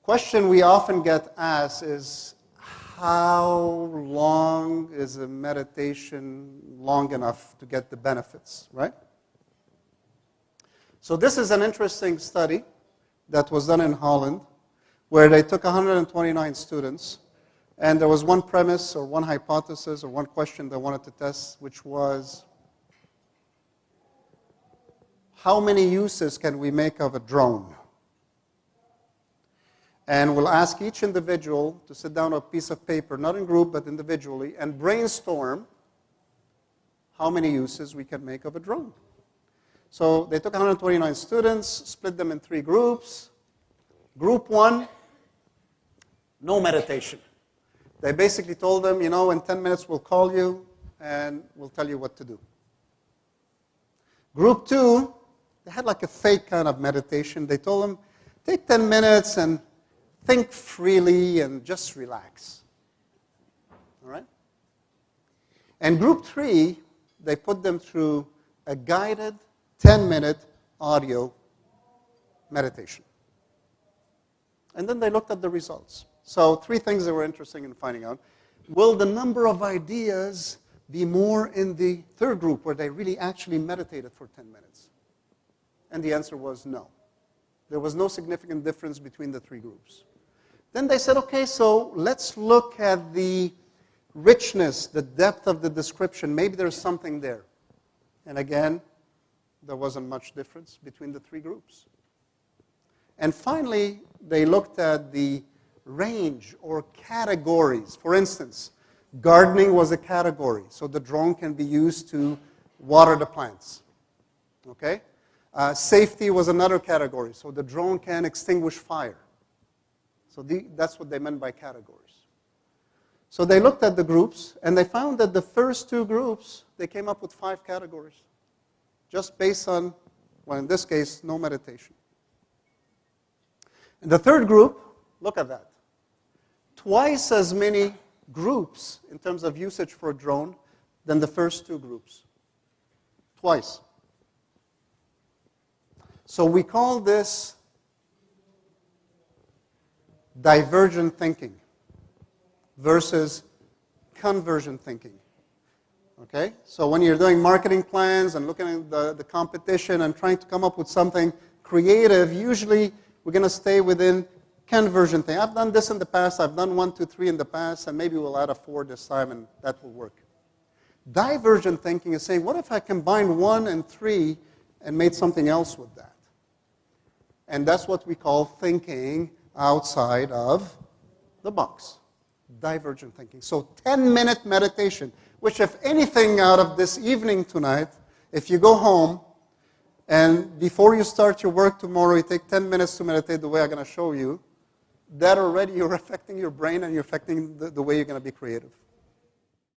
question we often get asked is, how long is a meditation long enough to get the benefits, right? So this is an interesting study that was done in Holland, where they took 129 students, and there was one premise or one hypothesis or one question they wanted to test, which was, how many uses can we make of a drone? And we'll ask each individual to sit down on a piece of paper, not in group, but individually, and brainstorm how many uses we can make of a drone. So they took 129 students, split them in 3 groups. Group 1, no meditation. They basically told them, in 10 minutes we'll call you and we'll tell you what to do. Group 2, they had like a fake kind of meditation. They told them, take 10 minutes and think freely and just relax. All right? And group 3, they put them through a guided 10-minute audio meditation. And then they looked at the results. So 3 things they were interested in finding out. Will the number of ideas be more in the third group, where they really actually meditated for 10 minutes? And the answer was no. There was no significant difference between the 3 groups. Then they said, okay, so let's look at the richness, the depth of the description. Maybe there's something there. And again, there wasn't much difference between the 3 groups. And finally, they looked at the range or categories. For instance, gardening was a category, so the drone can be used to water the plants. Okay? Safety was another category, so the drone can extinguish fire. So that's what they meant by categories. So they looked at the groups, and they found that the first 2 groups, they came up with 5 categories, just based on, well, in this case, no meditation. And the third group, look at that. Twice as many groups in terms of usage for a drone than the first 2 groups. Twice. So we call this divergent thinking versus convergent thinking. Okay? So when you're doing marketing plans and looking at the competition and trying to come up with something creative, usually we're going to stay within convergent thinking. I've done this in the past. I've done 1, 2, 3 in the past, and maybe we'll add a 4 this time, and that will work. Divergent thinking is saying, what if I combined 1 and 3 and made something else with that? And that's what we call thinking outside of the box. Divergent thinking. So 10-minute meditation, which if anything out of this evening tonight, if you go home and before you start your work tomorrow, you take 10 minutes to meditate the way I'm going to show you, that already you're affecting your brain and you're affecting the way you're going to be creative.